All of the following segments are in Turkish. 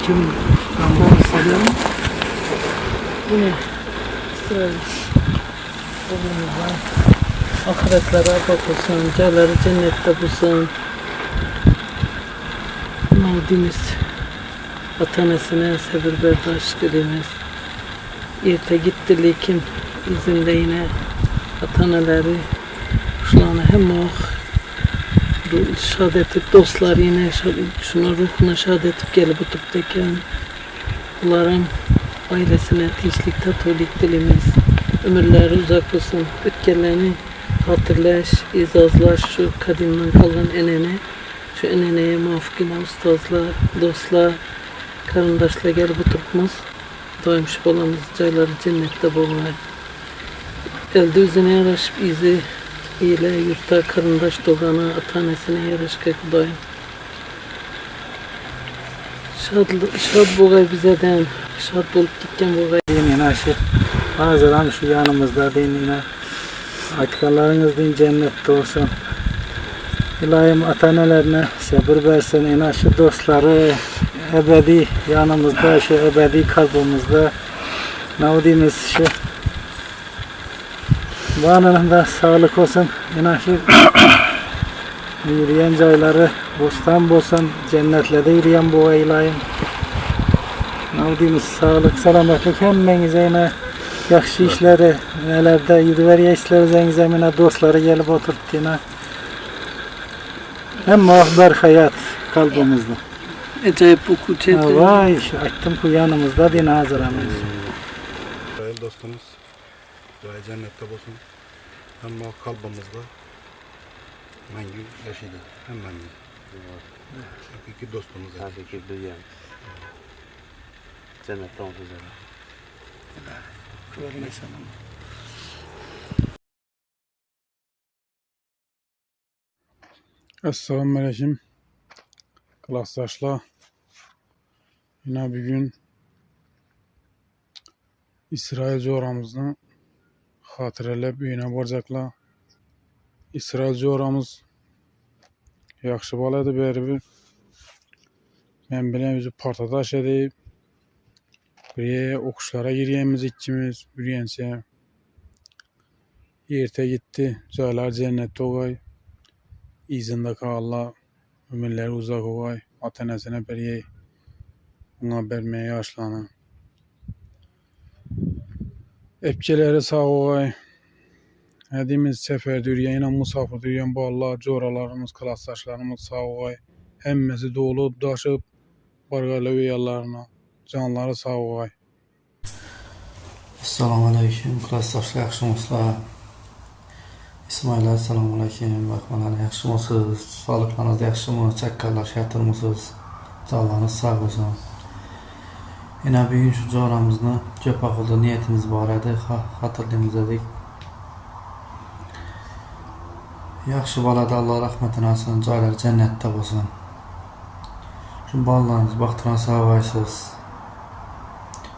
Selamünaleyküm. Allah'ın selamı. Yine İsrail oğlumuzla ahiretlere bakılsın, cayları cennette bulsun. Mavdimiz vatanasına sabır berdaş dilimiz. Erte gitti lekin izinde yine vatanaları şularına hem şad etip dostlar yine şuna ruhuna şad etip gelip oturup bunların ailesine tinçlik tatolik dilimiz ömürleri uzak olsun, ötkenlerini hatırlaş, izazlaş şu kadimden kalan enene, şu eneneye mafkine ustazlar, dostlar, karındaşla gelip oturupmuz doymuş bolamız cayları cennette bolay. Elde üzerine yaraşıp izi ile yurtta karındaş doğana atanesine yaraşka kudayım. Şad boğay bizeden, şad bolup gitken boğay. Yine bazen şu yanımızda deyin yine aytkanlarınız deyin cennette olsun. İlahim atanelerine sabır versin, yine şu dostları ebedi yanımızda, şu ebedi kalbimizde. Navdimiz şu bağlarında sağlık olsun, yine şu yürüyen cayları bostan olsun, cennetlerde yürüyen bu ilahim. Navdimiz sağlık, selametlik hemmenize yine yaxşı işleri, nelerde yürüveriye işlerinize yine dostları gelip oturup yine hem muhbar hayat kalbimizde. Acayip bu kucete. Vay şu açtım ku yanımızda yine hazıramız. İsrail dostumuz, duaya cennette olsun. Hem kalbimizde mengi yaşaydı, hem mengi. Hakiki dostumuz. Hakiki duyan. Cennette onsuz yana. Assalamualaikum klassdaşlar. Yine bugün İsrail coğramızdan hatırelep üyüne baracaklar. İsrail coğramız yaxşı baladı beri bir. Ben bilen bizi partadaş edeyip bir okuşlara giriyemiz ikimiz yürüyense yerte gitti. Caylar cennette oğay. İzinde kalla. Ömürleri uzak oğay. Atanesine beri ona vermeye yaşlanan. Epçeleri sağ oğay. Hedimiz seferde yürüyen, musafir yürüyen bu Allah coğralarımız, klassdaşlarımız sağ oğay. Hemmesi dolu daşıp bargalı üyelerine canları sağ oğay. Assalamualaikum klassdaşlar, yaxşımısınızlar? İsmail, assalamualaikum. Bakmalar yaxşımısınız? Sağlıklarınız yaxşımı? Çakkallar yatırmısınız? Canlarınız sağ olsun. Yine bugün şu coğramızda köp akılda niyetimiz var idi. Hatırlayımız dedik. Yaxşı balada Allah rahmetine alsın, caylar cennette olsun. Şu ballarınız baktıran sağ olasınız.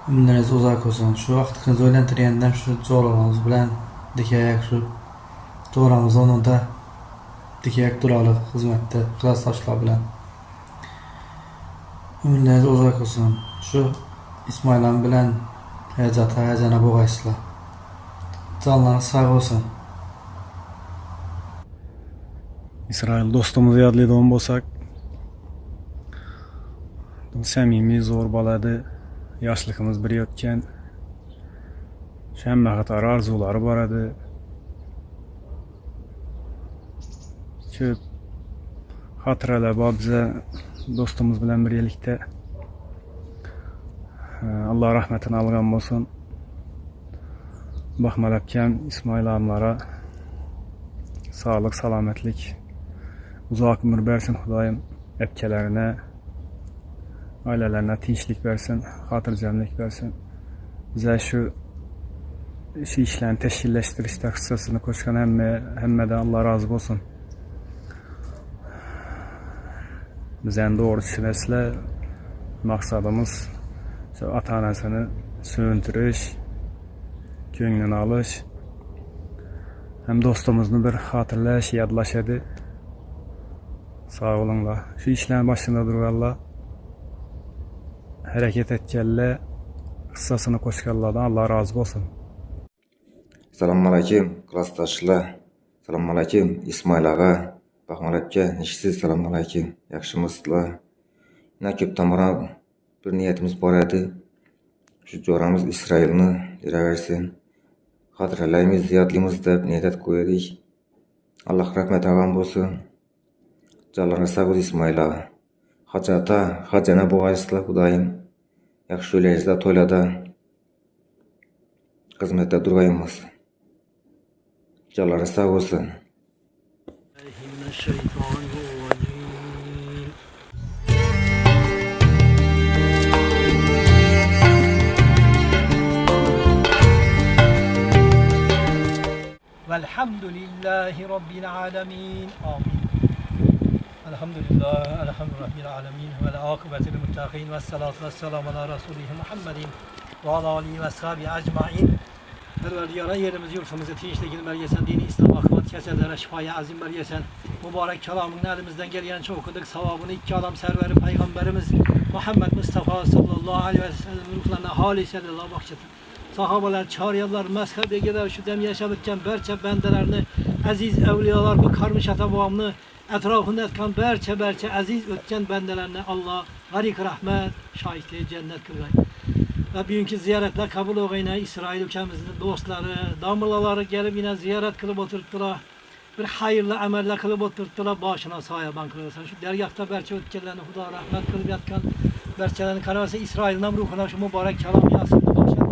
Ömürleriniz uzak olsun. Şu vaxtınızı öğlendiriyenden şu coğramız bilen dikeyek şu coğramız onun da dikeyek duralı hizmette klassdaşlar bilen. Ömürleriniz uzak olsun. Şu İsmail'an bilen heyecana boğaysılar. Canlarınız sağ olsun. İsrail dostumuzu yadlaydan bolsak samimi zor baladı. Yaşlığımız bir yotken şemme qatar arzuları var idi. Köp hatırlar var bize dostumuz bilen birlikte. Allah rahmetine algan olsun. Bakmalapken İsmail ağamlara sağlık, salametlik, uzak ömür versin Hudayım, epkelerine, ailelerine tinçlik versin, hatırcamlık versin. Bize şu işlerin teşkilleştirişte kıssasını koşkan hemme de Allah razı olsun. Bize doğru düşünesle maksadımız ata-anasını söyüntürüş, gönlünü alış, hem dostumuzun bir hatırlaş, yadlaş edi. Sağ olunlar. Şu işlerin başında dururlar. hareket etkenle kıssasını koşkarlardan Allah razı olsun. Assalamualaikum klassdaşlar. Assalamualaikum İsmail ağa. Bakmalapca nişsiz assalamualaikum. Yaxşımısızlar. Yine köp tamara bir niyetimiz var edi. Şu coramız İsrail'ni versin. Hatırlayımız, ziyadlıyımız da niyet et koyadık. Allah rahmet ağam olsun. Canlarına sağ ol İsmail ağa. Hacata, hacana boğazla Hudayım. Yaxşı öyleyizde toylada hizmette durayımız. Canlarına sağ olsun. Mineşşeytanirracim. Velhamdülillahi Rabbil alemin. Amin. Elhamdülillah, elhamdülillahi Rabbil alemin. Ve akıbetil muttaqin. Ve salatu ve selamu ala Resulihi Muhammedin. Ve ala alihi ve sahibi ecmain. Perverdigara yerimizi yurtumuzu tinçlikini vergesen, dini İslam akıbat keselere şifaya azim vergesen, mübarek kelamını elimizden gelen çok okuduk, savabını iki alam serveri Peygamberimiz Muhammed Mustafa sallallahu aleyhi ve sellem ruhlarına haliselerle bahşetin. Sahabeler, çağrıyalar, mezhebe gider şu dem yaşadıkken berçe bendelerini, aziz evliyalar bu karmış atabavamını, etrafında etkan berçe aziz ötken bendelerini Allah garik rahmet, şahitliği cennet kılgay. Ve bugünkü ziyaretler kabul olayına İsrail ülkemizin dostları, damlaları gelip yine ziyaret kılıp oturttular. Bir hayırlı ameller kılıp oturttular, başına sayaban kılırsan. Şu dergahta berçe ötkenlerini Huda rahmet kılıp yatkan, berçelerini kararsa İsrail'in ruhuna şu mübarek kelam yasını bahşettik.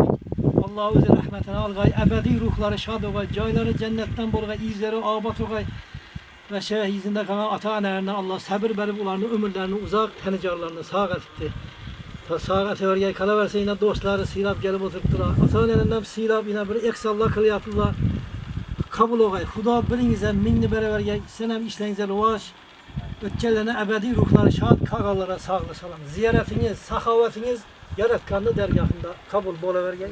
Allah özü rahmetine algay, ebedi ruhları şad olgay, cayları cennetten bolgay, izleri abat olgay. Ve şeyh izinde kalan ata-anelerine Allah sabır verip onların ömürlerini uzak, tenicarlarını sağ etti. Sağa teoriye kala verse yine dostları silap gelip oturttular. Ata-anelerinden silap yine bir eksallah kılıyattılar. Kabul olgay. Huda birinize minni beraber gel. Senem işlerinize ruvaş. Ötkellerine ebedi ruhları şad kağalara sağlı salam. Ziyaretiniz, sahavetiniz yaratkanlı dergahında kabul bolaver gel.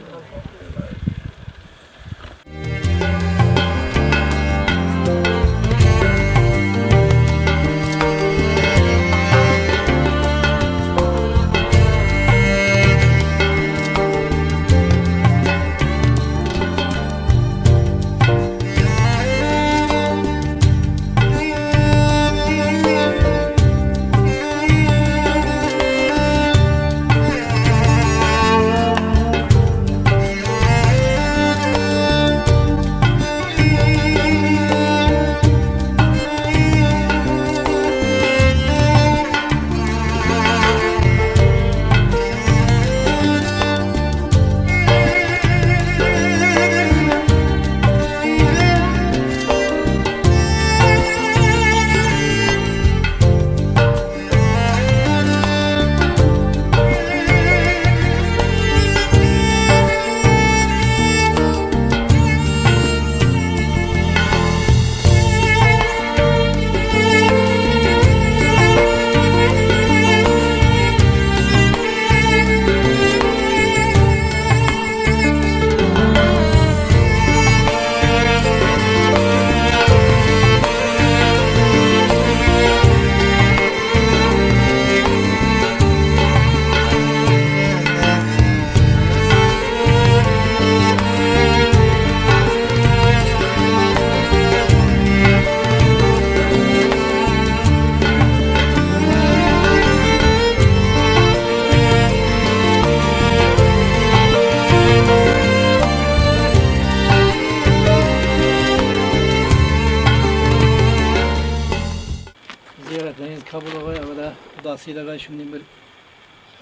Ziyaretleriniz kabul olay evvela hudasıyla ben şimdi bir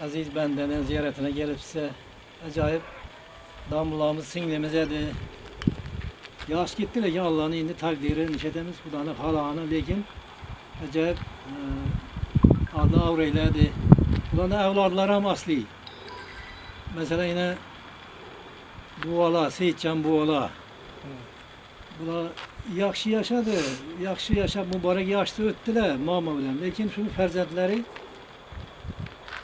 aziz bendenin ziyaretine gelip size acayip damlamız singlemize de yaş gitti de Allah'ın indi takdiri nişedemiz Hudanı halağını lekin acayip Allah avreylerdi. Ulan evladlarım asli. Mesela yine Buvala, Seyitcan Buvala. Bula yaxşı yaşadı, yaxşı yaşap mübarek yaşlı öttüler mama bilen. Lekin şu ferzentleri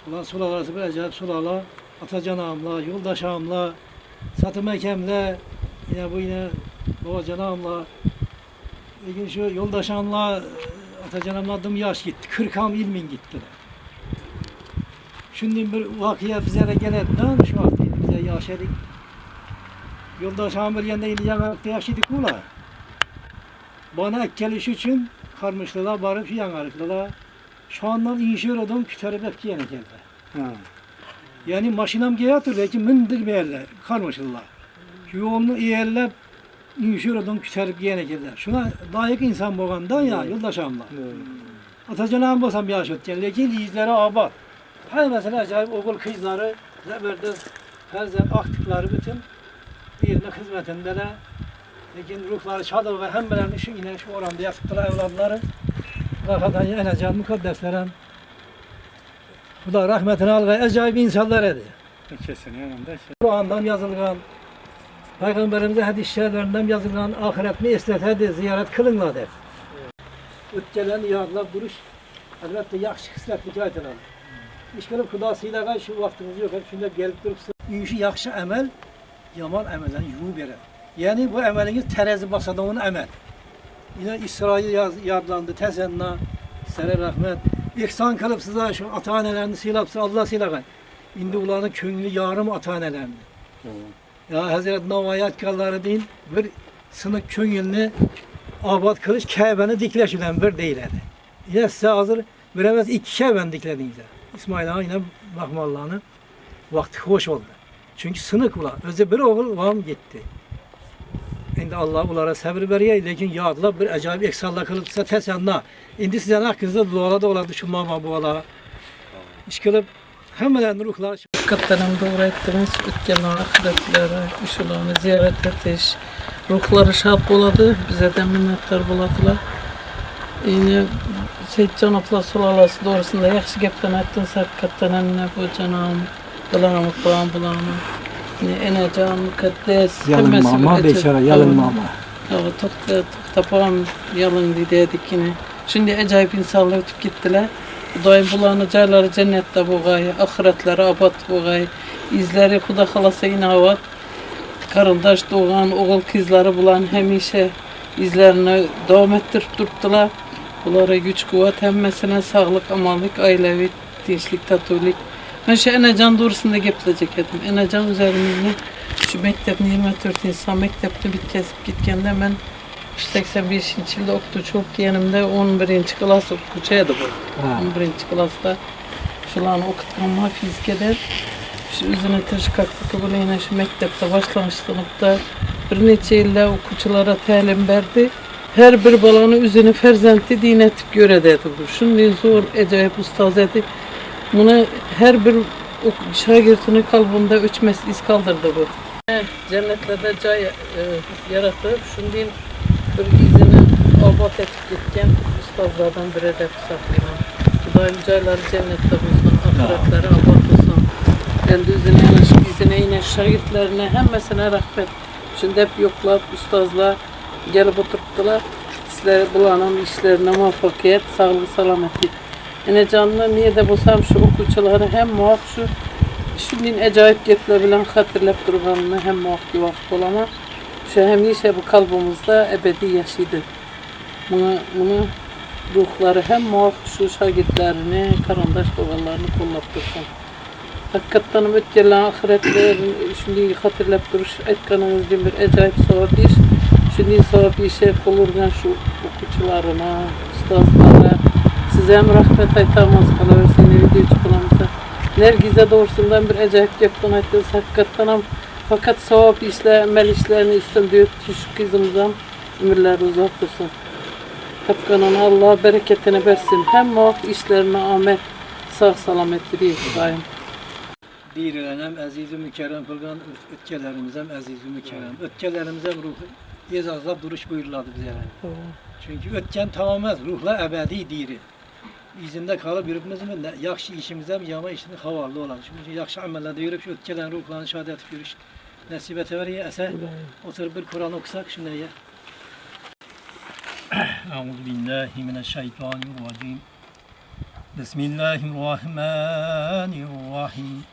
ulan sulalarsa bir acayip sulala, Atacan ağamla, Yoldaş ağamla, Satım Ekem'le, yine bu yine Babacan ağamla, lekin şu Yoldaş ağamla, Atacan ağamla adım yaş gitti, 40 ağam ilmin gittiler. Şimdi bir vakıya bize de gelediğinden şu vaktiydi bize yaşadık. Yoldaş Amir yerinde yanarlıkta yaşadık ula. Bana geliş için karmışlığa varıp yanarlıkla. Şu andan inşir oldum kütürüp hep giyene geldi. Yani maşinam geyadır belki mindir beyerler karmışlığa. Yolunu iyerlep inşir oldum kütürüp giyene geldi. Şuna layık insan boğandan ya yoldaş Amir. Atacanağım basam bir yaşatken lekin izleri abat. Hay mesela acayip okul kızları zeberdest herzen aktifleri bütün birine hizmetindeler. Lekin ruhları şadır ve hembelerin işi yine şu oranda yaptılar evladları. Rahadan yanacağın mukaddeslerin. Bu da rahmetini al ve acayip insanlar edi. Kesin yanında. Kur'an'dan yazılgan, Peygamberimize hadis şerlerinden yazılgan ahiretini esletedi, ziyaret kılınla der. Ötçelen yağla duruş, elbette yaxşı hisletlik aytılan. İşgalip Xudasıyla şu vaktimiz yok, hep şimdi gelip durursa. İşi yaxşı emel, yaman emelden yuvu verir. Yani bu emeliniz terezi basadığın emel. Yine İsrail yadlandı, tezenna, sere rahmet. İhsan kılıp size şu ata-anelerini silapsa Allah silagay. İndi ulanın köngülü yarım ata-anelerini. Ya Hazreti Navayat kalları değil, bir sınık köngülünü abad kılıç Kabe'ni dikleşilen bir değildi. Yine size hazır veremez iki Kabe'ni diklediniz. İsmail Ağa yine bakmallarını vakti hoş oldu. Çünkü sınık ulan. Özde bir oğul vam gitti. Şimdi Allah onlara sabır veriyor. Lakin yağdılar bir acayip eksalla kılıpsa tesenna. Şimdi sizden hakkınızda duala da ola düşünmama bu ola. İşkılıp hemen ruhlar. Hakikaten doğru ettiniz. Ötken ahiretleri, uşularını ziyaret etiş. Ruhları şad boladı. Bize de minnettar boladılar. Yine Seyyidcan abla sulalası doğrusunda yaxşı gepten ettiniz. Hakikaten ne bu canım. Bulanı bulanı. Enecan, mukaddes. Yalın mama, beşara yalın mama. Evet, tapam yalın dedik yine. Şimdi acayip insanlar ötüp gittiler. Daim bulanacakları cennette boğay, ahiretleri abat boğay, izleri Xuda halasa inavat. Karındaş doğan oğul kızları bulan hemişe izlerini devam ettirip durdular. Bunlara güç kuvvet hemmesine sağlık, amanlık, ailevi, dinçlik, tatullik. Ben şu Enecan doğrusunda gepilecek edim. Enecan üzerinde şu mektebin 24 insan mektepte bitkesip gitkende ben 85. yılda okudu yanımda 11. klas okuyacağıydı bu. 11. klasta şulan okutkanma fizikeden şu üzerine tırşıkaklıkı böyle yine şu mektepte başlangıç sınıfta bir neçe yılda okuculara talim verdi. Her bir balanı üzerine ferzenti din etip göre dedi bu. Şimdi zor acayip ustaz edi. Bunu her bir şagirdinin kalbinde ölçmez iz kaldırdı bu. Cennetlerde cay yaratıp şimdi bir izini abat etip gitken ustazlardan biri de saklayın. Daim cayları cennette bulsun, ahiretleri abat olsun. Kendi izine yine şagirdlerine hemmesine rahmet. Şimdi hep yoklar, ustazlar gelip oturttular. Sizlere bulanın işlerine muvaffakiyet, sağlık, selametlik. Yine canlı niye de bulsam şu okuçuları hem muaf şimdi acayip getirilebilen hatırlayıp durganını hem muaf ki vakit olama. Şu hemişe bu kalbimizde ebedi yaşıydı. Bunu ruhları hem muaf şu şagirdlerini, karandaş doğallarını kollap dursun. Hakikaten ötkerlerin ahiretlerini şimdi hatırlayıp duruş etkanınız bir acayip sevap iş. Şimdi sevap işe olurken şu okuçularına, ustazlara, size hem rahmet aytamaz kalıversin video çıkılamıza. Nergize doğrusundan bir acayip yaptın ettiniz hakikaten ama fakat sevap işle, emel işlerini üstten diyor şu kızımızdan ömürleri uzak dursun. Tapkanan Allah bereketini versin. Hem muaf işlerine ahmet, sağ salamet değil daim. Dirilenem aziz-i mükerrem kılgan ötkelerimizem aziz-i mükerrem. Ötkelerimizem ruhu yezazla duruş buyuruladı bize. Çünkü ötken tamamaz, ruhla ebedi diri. İzinde kalıp yürüpmezim de yaxşı işimizden yama işinde havarlı olan. Çünkü yaxşı amellerde yürüp şu ötkelen ruhlarını şehadet yürüş. Nasibete veriyor ese oturup bir Kur'an okusak şimdi ya. Euzubillahimineşşeytanirracim. Bismillahirrahmanirrahim.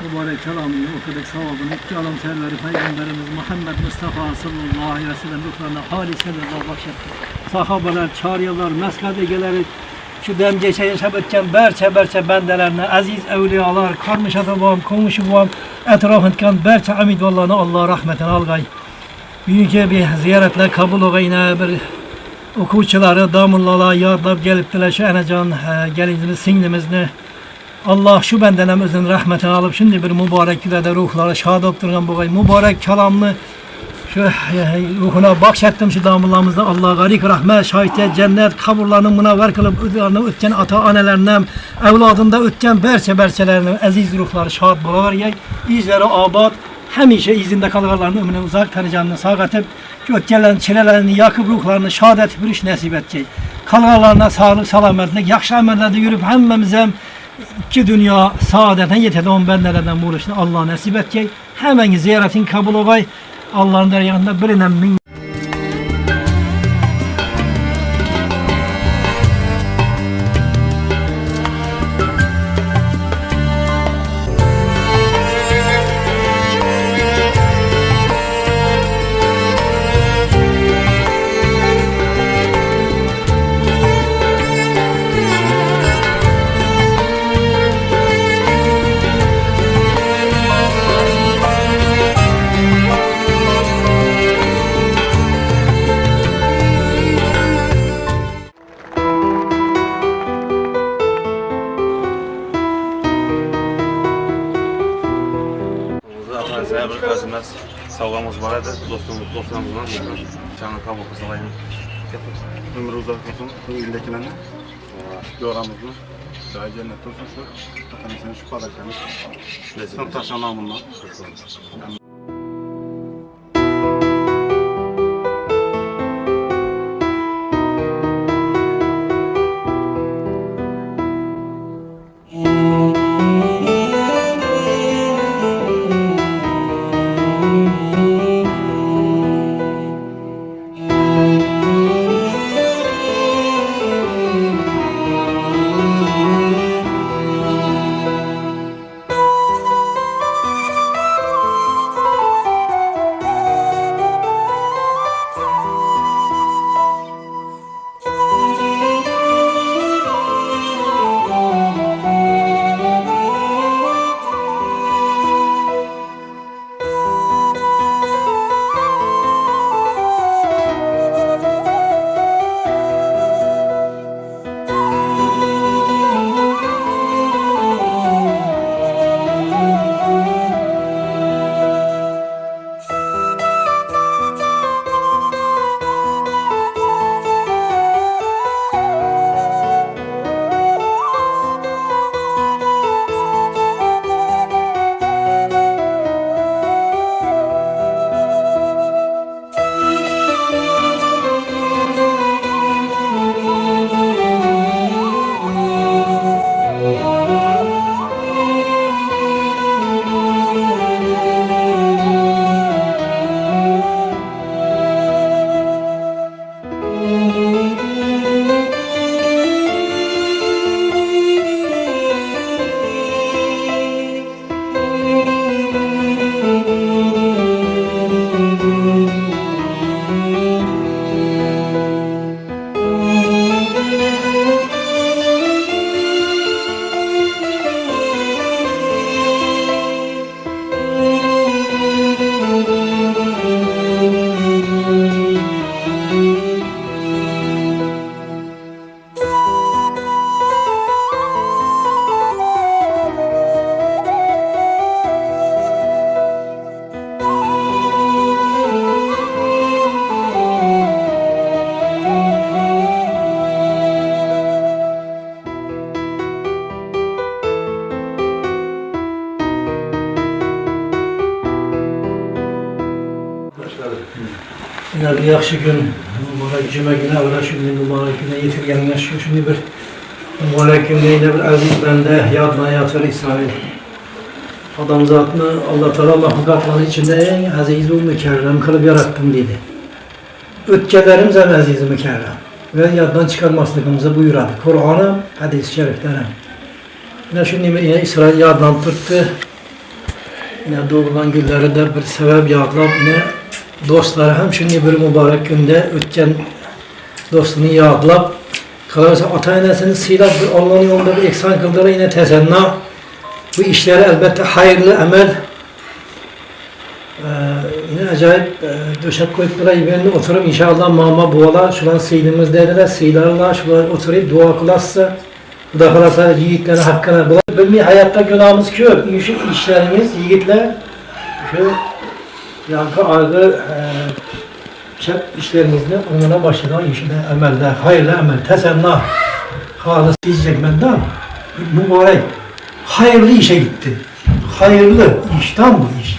mübarek kelamını okuduk, savabını kelam serveri Peygamberimiz Muhammed Mustafa sallallahu aleyhi ve sellem ruhlarına haliselerle bahşetti. Sahabeler, çağırıyorlar, meskat egeleri, şu demgece yaşap etken berçe bendelerine, aziz evliyalar, karmış atabam, komşu babam, etrafındaki berçe amid Allah'ına Allah rahmetine algay. Büyük bir ziyaretle kabul olayına bir okuvchiları, damıllalar, yardab gelipdiler şu enecan gelizimiz, singlimizni. Allah şu benden hem özünün rahmetini alıp şimdi bir mübarek günde ruhları şad opturgan bu mübarek kelamını şu ruhuna bahşettim şu damılarımızda Allah garik rahmet, şahitiyet, cennet kaburlarını münevver kılıp ötken ata anelerinden evladında ötken berçelerine aziz ruhları şad bulaver yey izleri abad hemişe izinde kalgarlarını ömrüne uzak tanıcanını sağ ötkenlerin çilelerini yakıp ruhlarını şad etip bir iş nasip edecek. Kalgarlarına sağlık, salametlik, yakşı amellerde yürüp hemmemize iki dünya saadetine yeter on bendelerden buluştu. Allah nasip edecek. Hemen ziyaretin kabul olay. Allah'ın dergahında bilinen min Savgamız var edi, dostlarımızla çanı kabul kısalayın. Ömrü uzak olsun, bu ildekilerine. Yoramızla. Daha cennet olsun şu. Zaten senin şu padakanı. Sınıf taşlanan bunlar. Yine bir yaxşı gün, mübarek cüme günü evvel şimdi mübarek güne yetirgenler şimdi bir mübarek günde bir aziz bende yadına yatır İsrail. Adam zatını Allah Teala mahlukatların içinde en aziz ve mükerrem kılıp yarattım dedi. Ötkelerimiz en aziz ve mükerrem ve yaddan çıkarmaslıkımızı buyuradı. Kur'an'ı, hadis-i şeriflerim. Yine şimdi yine İsrail yaddan tuttu. yine doğulan günlerinde bir sebep yağdılap yine dostlar hem şimdi bir mübarek günde ötken dostunu yağdılap kalırsa ata-enesini sıylap bir Allah'ın yolunda bir eksan kıldıra yine tesenna bu işleri elbette hayırlı emel yine acayip döşek koyup buraya ben oturup inşallah mama buvala şulan sıylımız dediler sıylarla şulan oturup dua kılarsa bu da kalırsa yiğitlerin hakkına bilmeyi hayatta günahımız kör işlerimiz yiğitler şu yankı argı şep işlerimizle onlara başlayan işine emelde hayırlı emel tesenna halis diyecek benden mübarek hayırlı işe gitti hayırlı işten bu iş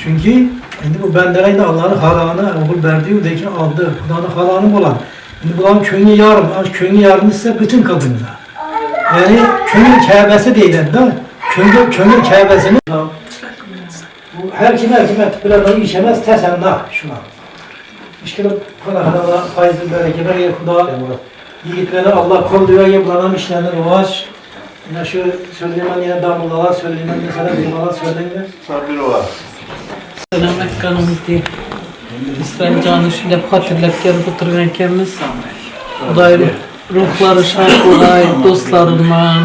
çünkü şimdi bu bendereyle Allah'ın halanı oğul verdiği de ki aldı Allah'ın halanı olan şimdi bunların köyünü yarım köyünü yarım ise bütün kadınlar yani köyün Kabe'si değil de köyün Kabe'sini bu her kim bir adamı işemez tesenna şuna İşte hala faizi bereketler yapıda yiğitleri Allah kolluyor yapılan işlerini uğraş yine şu söylenen yine damlalar söylenen mesela damlalar söylenen Sabir ola. Selamet kanımız değil. İsrail canı şimdi hatırlayıp gelip otururkenimiz daim ruhları şad olay, dostlarından,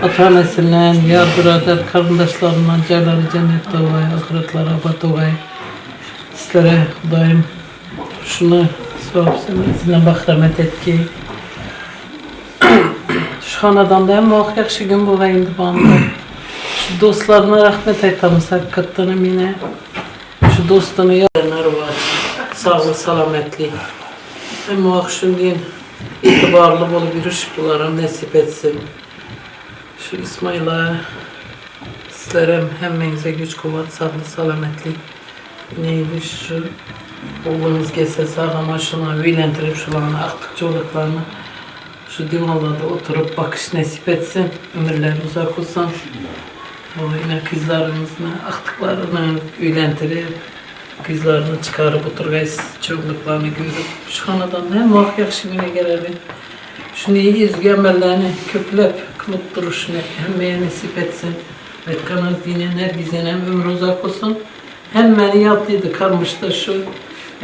ata-anasından, yar birader, kardeşlerinden, cayları cennette olay, ahiretleri abat olay. Sizlere daim şunu sorupsun, sizinle bak rahmet et ki şu hanadanda hem muhakkak yakşı gün bulayındı bana. Şu dostlarına rahmet etmemiz hakikaten yine. Şu dostunu yaranlar var. Sağlık, salametli. Hem muhakkak şimdi itibarlı bol bir iş bularım nasip etsin. Şu İsmail'a sizlere hemmenize güç kuvvet, sağlık, salametli. Neymiş şu oğlunuz gelse sağlama şuna üylendirip şularına aktık çocuklarına şu divanlarda oturup bakış nasip etsin. Ömürleri uzak olsun. O yine kızlarımızla aktıklarını üylendirip kızlarını çıkarıp oturgayız çocuklarını görüp şu hanadan ne muhakkak şimdine gelirdi. Şunu iyi izgi emellerini köklep kılıp duruşunu emmeye nasip etsin. Vetkanız dinen her gizenen ömür uzak olsun. Hem beni yaptıydı kalmıştı şu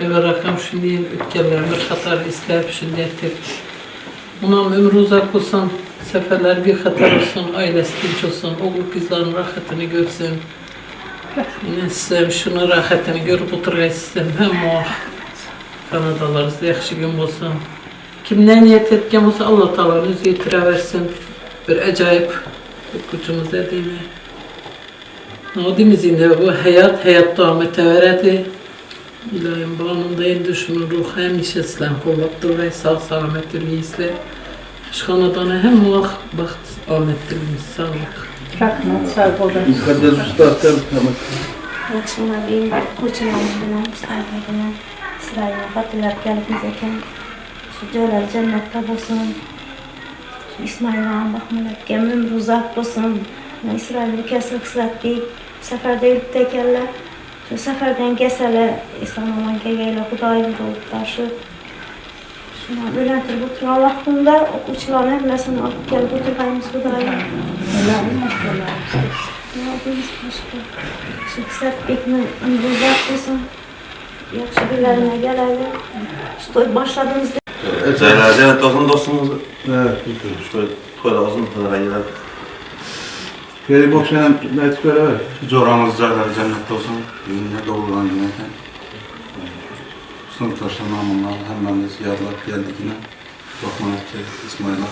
eve rakam şimdi ülkelerinde hatar ister şimdi etip. Bunun ömrü uzak olsun, seferler bir hatar olsun, ailesi dinç olsun, oğul kızların rahatını görsün. Yine size şunu rahatını görüp oturayım sizden hem o Kanadalarınızda yakışı gün olsun. Kimden niyet etken olsa Allah Teala özü yetire versin. Bir acayip bir gücümüz dediğine. Nadimizin de bu hayat devam eteveredi. İlahim bağımında indi şunu ruh hem işe İslam kollaptır ve sağ selamet ülkeyle. Şkanadana hem muhak baht ahmettirimiz sağlık. Rahmet sağ olun. Mukaddes Usta tamam. Akşamlar benim koçumlarımdan, ustalarımdan, İsrail'e fatırlar gelip bizeken şu Celal cennette olsun. Şu İsmail'e bakmalar, gemim uzak olsun. İsrail'e kesik sırat bir seferde yürüp tekerler. Şu seferden gesele İslam'dan gegeyle Kudaylı olup taşı. Şuna öğrentir bu tür Allah'ında uçulan hepmesini alıp gelip oturayımız Kudaylı. Ne yapıyoruz başka? Şu kısat bekme uzak olsun. Yakşı birilerine gelelim. İşte başladığımızda. Caylar cennet olsun dostumuz. Evet. Şöyle toyda olsun kadar ayırlar. Feri Bokşan'ın net böyle var. Coramız caylar cennet olsun. Düğünler doğrulan cümleten. Sınıftaşlar namından hemen ziyarlar geldik yine. Lokman Ekke, İsmail'a.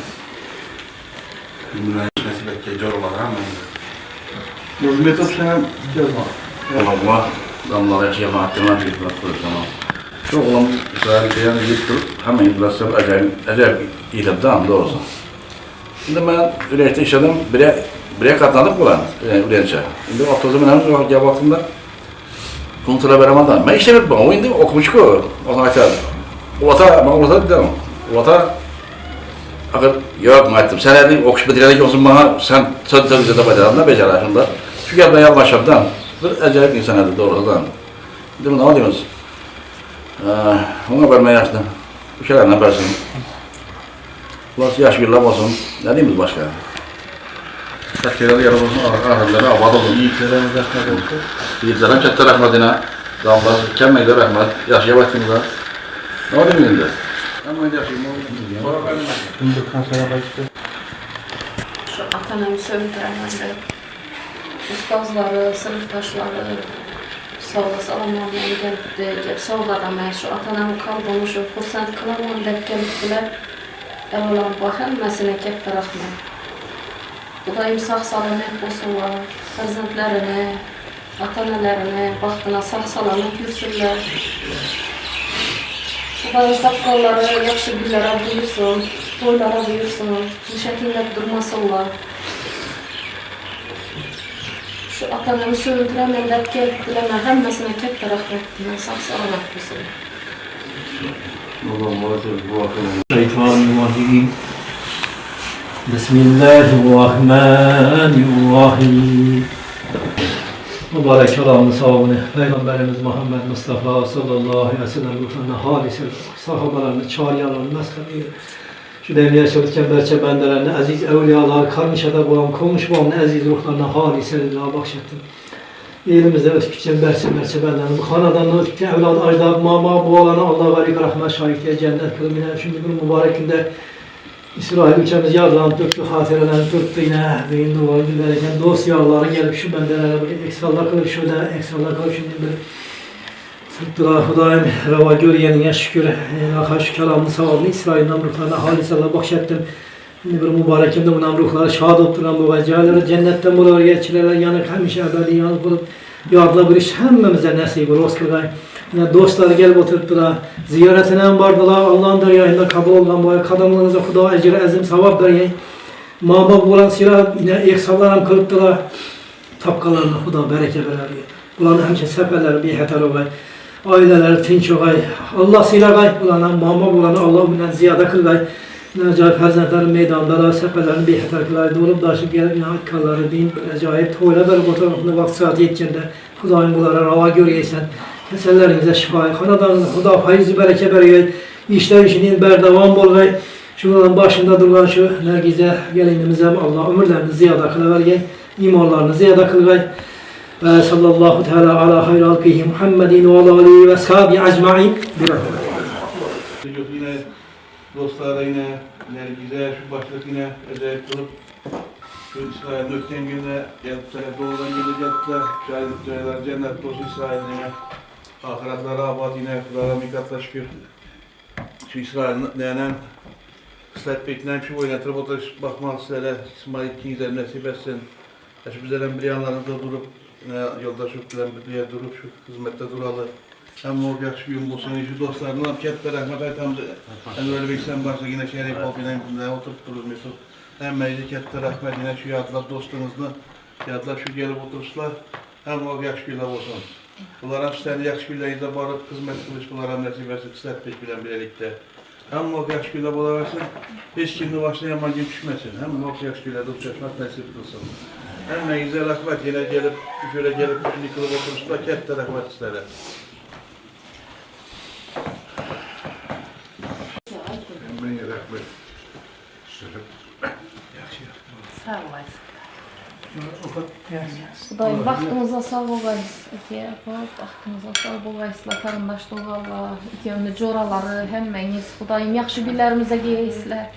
Ümrüne nesip Ekke, Coralar hemen. Hizmet Bokşan'ın Allah damlar cemaatine bir bakıyor tamam. Çok olan İsrail'de yani yıktır. Hemen inflasyon acayip iyilikte anda olsun. Şimdi ben üretim işledim. Bire katlandık mı lan? Üretimce. Şimdi otuzum önemli olarak ya baktığımda kontrola veremeden. Ben işte bir bana oyunda okumuş ki o zaman açar. Ulata, bana ulata dedim. Ulata akıl yok mu ettim. Sen edin okuş bitirerek olsun bana sen sözde de becerenler becerer şunda. Çünkü ben yalvaşamdan. Bir acayip insan adı doğrudan. Değil mi ne diyorsunuz? Ona vermeye yaşlı. Bu şeyler ne versin? Ulan yaş bir laf olsun. Ne diyeyim başka? Takdirler yaramızın ahırları abad olun. Yiğitlerimiz rahmet olsun. Yiğitlerim katta rahmetine. Damlar, kemmeyde rahmet. Yaşaya baktığımda. Ne oldu muyum da? Ama yaşayayım oğlum. Bundan sonra başka. Şu atanamı söndüremezler. Ustazları, sınıftaşları, sağda salamlarına gelip sağlarama şu atanamı kaldığını şu kursant kılamam dep gelipdiler. Evvelan bu hemmesine kepti rahmet. Kudayım sağ salamet olsunlar, farzandlarını, atanalarını, baktına sağ salamet yürsünler. Kudayım sakkalları yakşı günlere buyursun, toylara buyursun, müşekillet durmasınlar. Şu atanamı söndüremem dep gelipdiler, hemmesine kepti rahmetine, sağ salamet olsun. Şeytanirracim. Bismillahirrahmanirrahim. Mübarek kelamın savabını Peygamberimiz Muhammed Mustafa sallallahu aleyhi ve sellem ruhlarına halise sahabalarını çağıranlarını mesleği şu demir yaşadıkken berçe bendelerine aziz evliyalar karnışada bulan komşu bulan aziz ruhlarına halise lillah bahşettim. Elimizde ötükçen berçe bendelerine bu kanadanlı ötükçen evlad ajdad mama bu alana Allah garik rahmet şahitliğe cennet kılımine şimdi bu mübarek günde İsrail ülkemiz yarlanıp döktü, hatirelerini döktü yine beyin duvarı günlerken dost yarları gelip şu bendelere böyle ekstralar kılıp şöyle ekstralar kılıp şimdi böyle sırttılar Hudayım reva görüyenine şükür Allah'a şu kelamını savabını İsrail namruhlarına halisallah bahşettim. Şimdi bir mübarekimde bu namruhları şahit otturan bu vecihaları cennetten bular geçirirler yanık hemşe ebedi yanık bulup yardıla bir iş hemmemize nasip olur Oscar'gay. Yine dostları gelip oturttular, ziyaretine vardılar, Allah'ın deryayında kabul olan bu kadamlarınıza Huda ecri ezim savab deryayı. Mağbab olan silah yine eksallarım kılıptılar, tapkalarına Huda bereke vereriye. Bulanı hemşe seferleri bir heter olay, aileleri tinç olay, Allah silahgay bulanı, mağbab olanı Allah bilen ziyade kılgay. Ne acayip hazretlerin meydandalar, seferlerini bir heter kılay, doğrup daşıp gelip nihayet kalları din, acayip toyla verip oturmakında vakti saat yeteceğinde Huda'yım bunlara rava görüyeysen. Kesellerinize şifayı, kanadan Huda faizi bereke veriyor, işler işinin berdevam bolgay. Şunların başında duran şu nergize gelinimize Allah ömürlerini ziyada kılıvergay, imanlarını ziyada kılgay. Ve sallallahu teala ala hayri halkihi Muhammedin ve ala alihi ve sahabi ecma'in. Yine dostlara yine nergize şu başlık yine özellik kılıp şu İsrail'in ötken gününe gelipler, doğudan günü gelipler, şahitlikler, cennet dostu İsrail'ine. Ahiretlara abad yine kılara mikatla şükür. Şu İsrail'in nenen kıslet bekleyen şu oynatırıp oturup bakmak sizlere İsmail Kiyizler nasip etsin. Şu bizlerin bir yanlarında durup yolda şu bir yer durup şu hizmette duralı. Hem o yakşı gün bulsun şu dostlarına ketler rahmet aytamdı. Hem öyle bir sen başta yine şerif ol yine oturup dururuz Mesut. Hem meclis ketler rahmet yine şu yadlar dostunuzla yadlar şu gelip otururlar. Hem o yakşı günler olsun. Bunlara sizlerle yakşı günlerinde barıp hizmet kılıç bunlara nasip etsin kısmet bilen birlikte. Hem o yakşı günler bulaversin, hiç kimde başına yaman gün düşmesin. Hem o yakşı günlerde uçuşmak nasip kılsın. Hem ne güzel rahmet yine gelip, şöyle gelip şimdi kılıp oturuşlar, kette rahmet sizlere. Emre'ye rahmet. Sağ olasın. Kudayım vaxtınıza sağ olayız. Vaxtınıza sağ olayızlar. Karındaş doğallar, iki ömrü coraları, hemmeniz. Kudayım yaxşı günlerimize giyeysizler.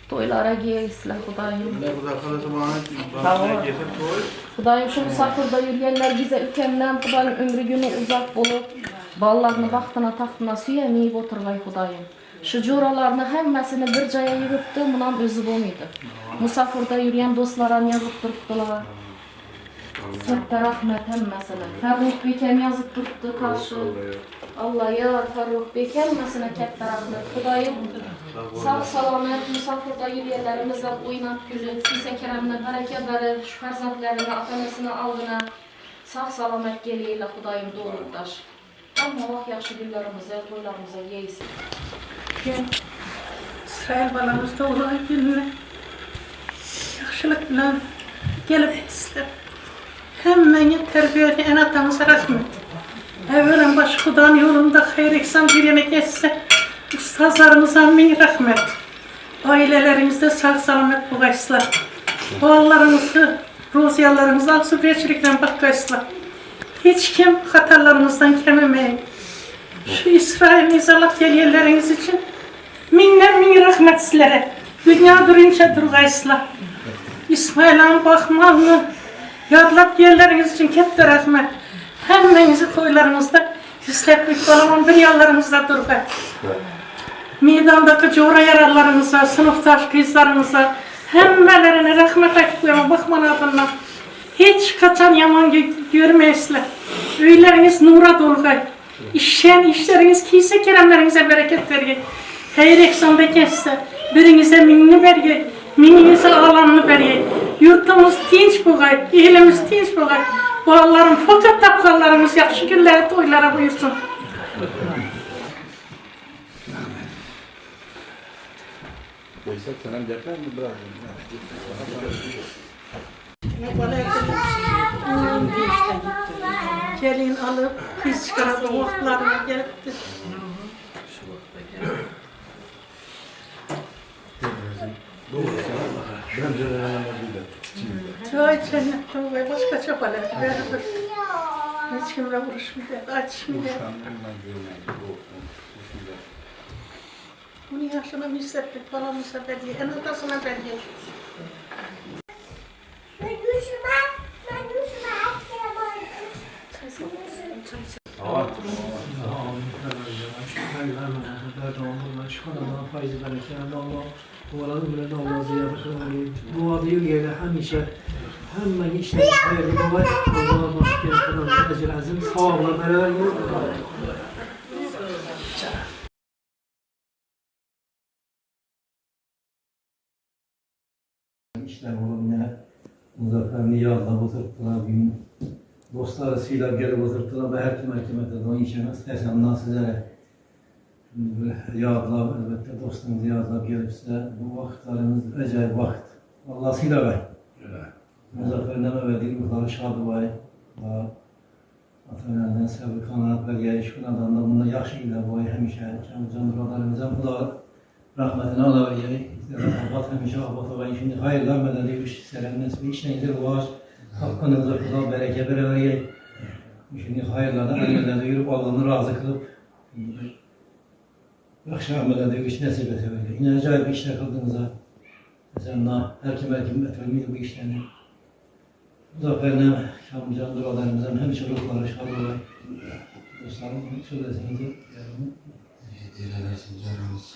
Toylara giyeysizler Kudayım. Kudayım şu misafirde yürüyenler bize ülkemden Kudayım ömrü günü uzak bulup ballarını vaxtına taxtına süyemeyip oturgay Kudayım. Şu coralarını hemmesini bir caya yığıptı, bundan özü bulmaydı. Musafirda yürüyen dostlara yazıp duruptular. Sırtta rahmet hemmesine. Ferruh Bekem yazıp duruptu karşı. Allah ya Ferruh Bekem hemmesine kette rahmet. Kudayım sağ salamet musafirda yürüyenlerimizle oynat gülü. Kise keremine bereke verir. Şu ferzatlarına, atanasına aldığına sağ salamet geliyle Kudayım doğruldaş. Ama Allah yaxşı günlerimize, toylarımıza yeğsin. İsrail balamız doğulan gününe yaxşılık bilen gelip etsinler. Hemmeni terbiyeli en atanıza rahmet. Evvelen baş Hudan yolunda hayır eksan birine geçse, ustazlarımıza min rahmet. Ailelerinizde sağ salamet bulaşsınlar. Dualarınızı, ruziyalarınızı aksubiyeçilikten bakkaysılar. Hiç kim hatalarınızdan kememeyin. Şu İsrail izalak yerleriniz için min rahmet sizlere. Dünya durunca durgaysılar. İsmail ağam bakmalını yadlap yerleriniz için kepte rahmet. Hemmenizi toylarınızda hissetmek olan bir yollarınızda durgay. Meydandaki coğra yararlarınıza, sınıftaş kızlarınıza, hemmelerine rahmet aytıklarına bakman adına hiç kaçan yaman görmeyesler. Öyleriniz nura dolgay. İşleriniz kiyse keremlerinize bereket vergey. Hayır eksanda kesse, birinize minni vergey, minninize alanını vergey. Yurtumuz tinç buğay, ilimiz tinç buğay. Bağlarım, fakat tapkallarımız yakşı günlere, toylara buyursun. Gelin alıp kız çıkardı vakitlerine geldi. Çay cennet ve başka çabalar verilir. Hiç kimle vuruşmayacak, açmayacak. Bunu yaşına misafir falan misafir diye, en atasına belge. Bu adıyla yine hemşe hemen işler hayırlı var. Allah'a başka kadar ecel azim sağlıkla beraber yürü. İşler olumlu Muzaffer Niyaz'la oturttular gün. Dostlarıyla gelip oturttular ve her kim hükümette de o işimiz tesamdan sizlere yağdılar, elbette dostunuz yağdılar gelip size bu vakitlerimiz acayip vakit. Allah sila ver. Muzaffer Neme ve Dilmuhları şadı var. Atanlardan sabır kanaatlar geliş kunadan da bunda yakşıyla boy hemişe can duralarımıza bu da rahmetine alabileceği. Abat hemişe abat olayım. Şimdi hayırlar medeni iş serenmez bir işlerinize bu ağaç. Hakkınızda kula bereket beraber şimdi hayırlardan elmeden yürüp Allah'ını razı kılıp akşam medeni iş nasip et öyle. Yine acayip işler kıldığınıza mesela her kim etölmüyor bu işlerini. Muzaffer'le Şamcan duralarımızdan hem çocukları şarkılar. Dostlarım söyleseniz Dilelersin canımız.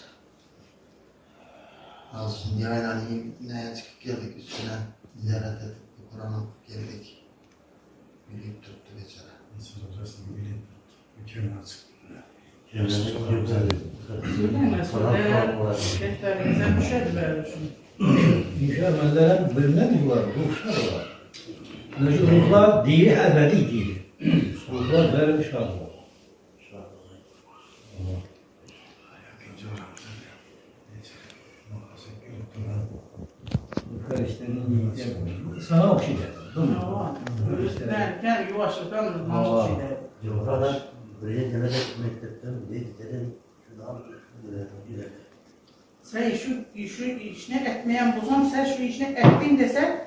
Olsun yaylanayım, neye çıkıp geldik üstüne ziyaret ettik, Kur'an okup geldik. Bilip tuttu beçara. Nasıl olacaksın bilip tuttu. Mükemmel çıktı. Müşahmelerden birine mi var? Ruhlar var. Ruhlar değil, ebedi değil. Ruhlar verilmiş var. Sana okşayacak. Gel yuvaşlıktan bana okşayacak. Yoldalar buraya gelecek mektepten buraya gidelim. Şunu gidelim. Sen şu işine etmeyen bozan, sen şu işine ettin dese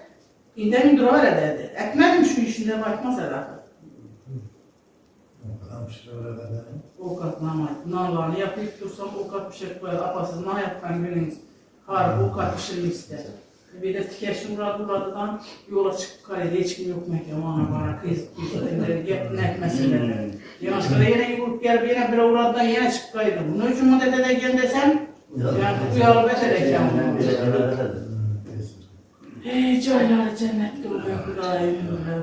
indemin duravar ederdi. Etmedim şu işine bakmaz herhalde. O kat nalani yapıp dursam o kat bir şey böyle apasız ne yapkan gününüz. Harbi o kat bir şey ister. Bir de tikeşim buradan yola çıkıp kalede hiç kim yok mekan bana kız gitmek meseleleri. Yanaşkada yine yürüp gelip yine bir uğradan yine çıkıp kalede. Bunun için mi dededen desem yani bu yalı beterek yani. Ey caylar cennette oluyor kudayım.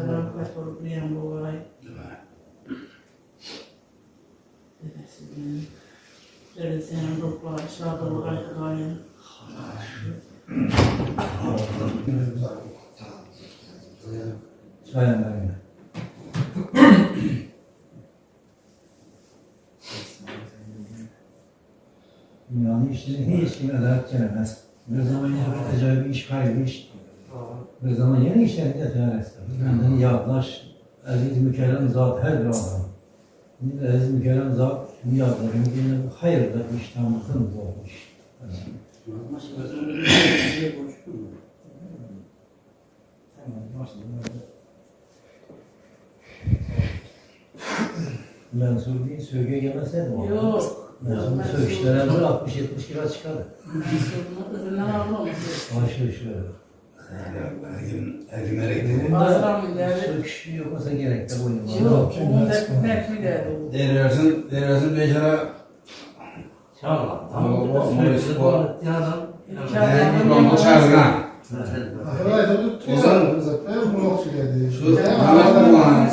Bırak olup niyen bu olay. Dedesinin ruhları aşağıda olay kudayım. Sayenlerine. Dünyanın işleri hiç kim adalet gelemez. Bir zaman yine acayip bir iş kaybıymış. Bir zaman yeni işler adalet. Benden yaklaş, aziz mükerrem zat her bir adam. Aziz mükerrem zat dünyada yine hayırda bir iştamızın olmuş. Mansur değil, sövgüye gelmeseydi mi? Yok. Mansur sövüşlere 60-70 kilo çıkardı. Üzerinden almamış. Şöyle. Bazılarım derdi. Sövüş yok olsa gerek de boyun. Yok. Onun da bir derdi. Derersin beşere Çağla. Tamam.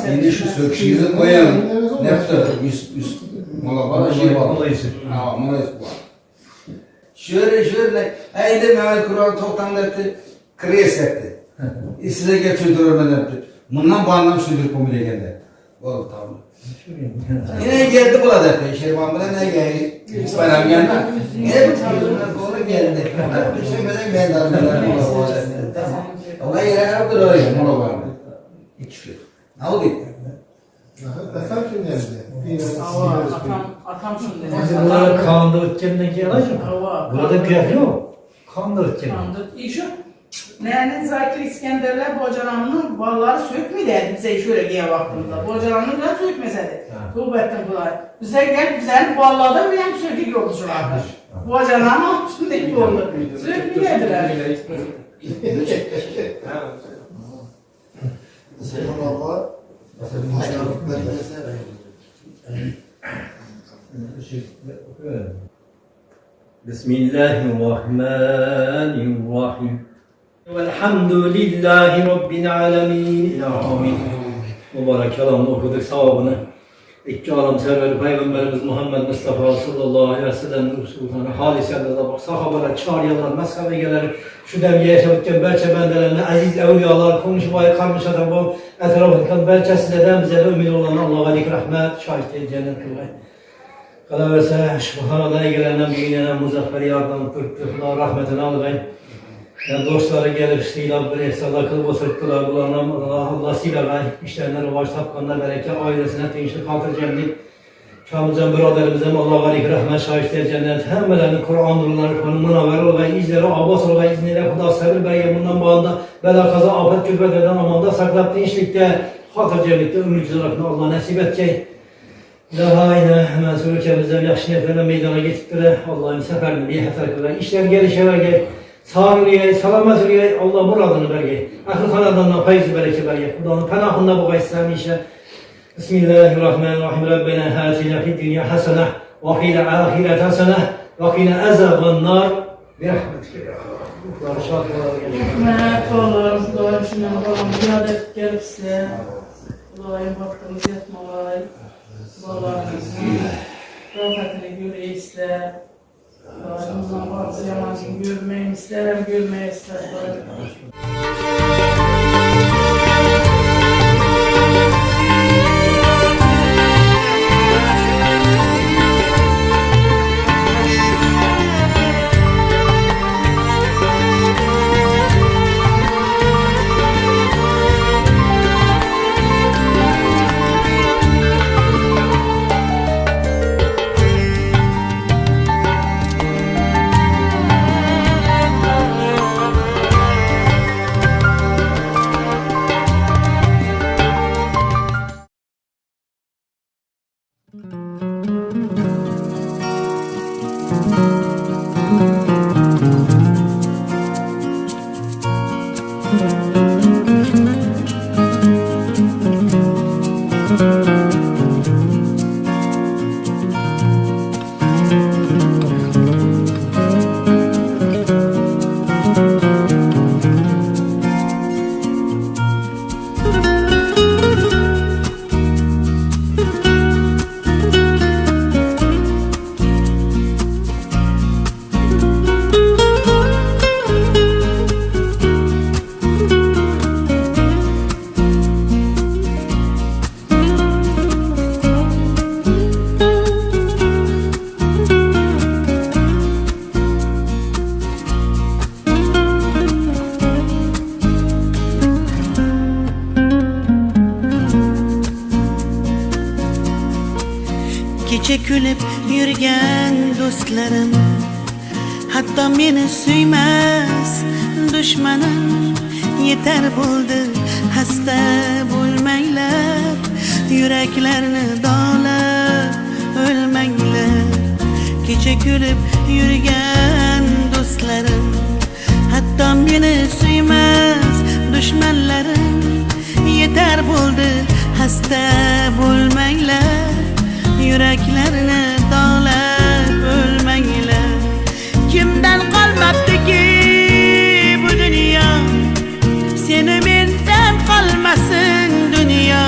Şimdi şu söküşünüzü koyalım. Nefter üst mola şey var. Mola var. Şöyle haydi Mehmet Kur'an toktan derdi. Kres etti. Size geçirdiler derdi. Bundan bu anlam sürdürüp bu bile geldi. Oldu tamam. Yine geldi bu da derdi. Şerivan bile ne geldi? İsmail geldi. Yine bu tarzına doğru geldi. Düşünmeden ben darbeler mola var. Ama yine kaldı öyle mola var. Hiç şey. Ne oldu? Atam kim geldi? Atam şimdi. Bunlar kandırıkçenden geleceğim. Burada kıyafet yok. Kandırıkçı. İşte yani Zakir İskenderler bocalanını balları sökmü derdi bize şöyle diye baktığımızda. Bocalanını da sökmeseydi. Tuğbettin kulay. Bize gel güzel balladı mı hem sökük yolculardı. Bocalanma şimdi bir oldu. Sökmü geldiler. Selam Allah. Bismillahirrahmanirrahim. Velhamdülillahi Rabbil alemin. Amin. Mübarek kelamını okuduk, sevabını. İki alam serveri Peygamberimiz Muhammed Mustafa sallallahu aleyhi ve sellem Resulü'nün halisede de bak sahabeler, çağırıyorlar, mezhebe gelir. Şu demye yaşadıkken belçe bendelerine aziz evliyalar, konuşmaya kalmış adam bu etrafından belçesi de bize ümit olan Allah'a alik rahmet, şahit cennet kılmayı. Kala verse Subhanallah'a gelenen büyüyenen muzafferi yardan kırklıkla rahmetini alıbayım. Yani dostları gelip silahlar ihsanlar kılıp oturttular. Bulanlar nasip eder. İşlerine baş tapkanlar bereket, ailesine tinçlik, hatır cemlik. Şamlıcan biraderimize Allah galik rahmet, şahitler cennet. Hemmelerini Kur'an nurları konumuna verir ve izleri Abbas ol ve izniyle Kuda sabır ve bundan bağında bela kaza afet külfet eden amanda saklap tinçlikte, hatır cemlikte, ümit olarak Allah nasip edecek. Daha yine hemen ülkemizde yaxşı nefreden meydana getirdiler. Allah'ın seferini bir yeter kılar. İşler gelişe gel. Sağlığı, selametliğe Allah muradını vergey. Ahli kanadandan feyz bereket vergey. Kudanın penahında bu gaysam işe. Bismillahirrahmanirrahim. Rabbena hatina fid dünya hasene ve fil ahiret hasene ve qina azaban nar. Bir rahmetike ya Allah. Rahmet olur. Doğru şundan babam ziyaret gelip size. Allah'ın baktığımız yatmalar. Babalarımızın rahmetini görmeyi ister. Allah'ımızdan bazı yamancını görmeyi ister, görmeyi ister. Kecha kulib yurgan do'stlarim, hatto meni suymas dushmanim, yeter bo'ldi hasta bo'lmanglar, yuraklarni dog'lab o'lmanglar. Kecha kulib yurgan do'stlarim, hatto meni suymas dushmanlarim, yeter bo'ldi hasta bo'lmanglar, yuraklarni dog'lab o'lmanglar. Kimdan qolmabdiki bu dunyo, seni mendan qolmasin dunyo.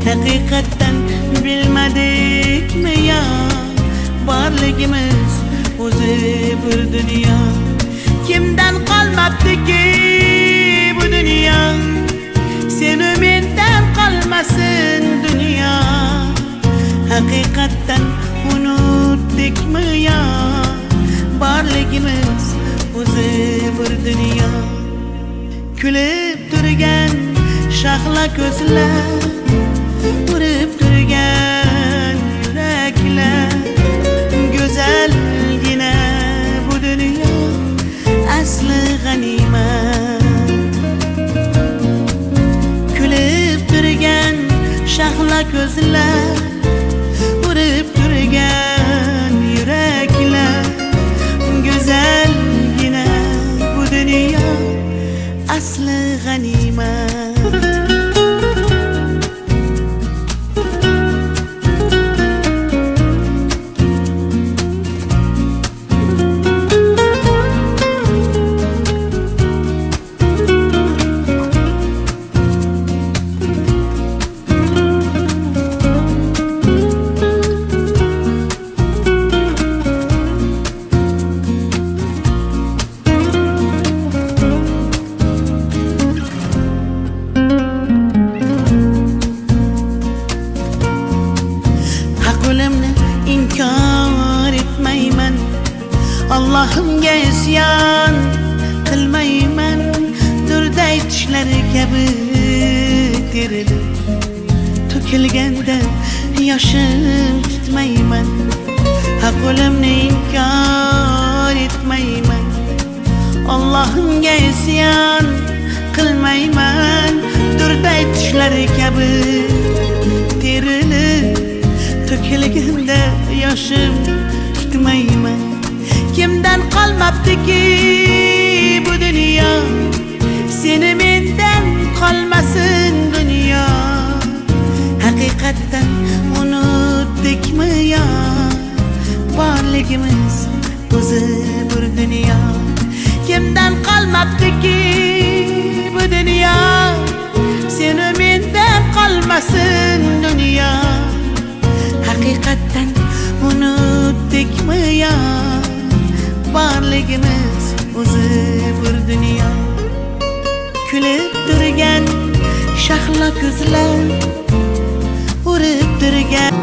Haqiqatdan bilmadikmi yo, borligimiz o'zi bir dunyo. Kimdan qolmabdiki bu dunyo, seni mendan qolmasin dunyo. Haqiqatdan unutdikmi yo, borligimiz o'zi bir dunyo. Kulib turgan shahla ko'zlar, urib turgan yuraklar, go'zalgina bu dunyo asli g'animat. Kulib turgan shahla ko'zlar, urib turgan yuraklar, go'zalgina bu dunyo asli g'animat. inkor etmayman, Allohimga isyon qilmayman. Durday tishlari kabi terilib to'kilganda yoshim tutmayman. Haq o'limni inkor etmayman, Allohimga isyon qilmayman. Durday tishlari kabi terilib to'kilganda yoshim tutmayman. Kimdan qolmabdiki bu dunyo, seni mendan qolmasin dunyo. Haqiqatdan unutdikmi yo, borligimiz o'zi bir dunyo. Kimdan qolmabdiki bu dunyo, seni mendan qolmasin dunyo. Haqiqatdan unutdikmi yo, borligimiz o'zi bir dunyo. Kulib turgan shahlo ko'zlar, urib turgan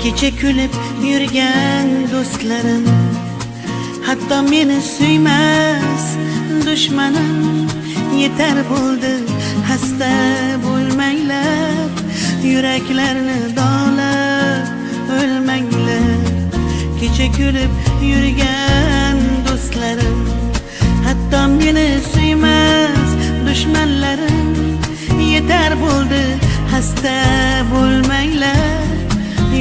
kecha kulib yurgan do'stlarim, hatto meni suymas dushmanim. Yetar bo'ldi hasta bo'lmanglar, yuraklarni dog'lab o'lmanglar. Kecha kulib yurgan do'stlarim, hatto meni suymas dushmanlarim. Yetar bo'ldi hasta bo'lmanglar,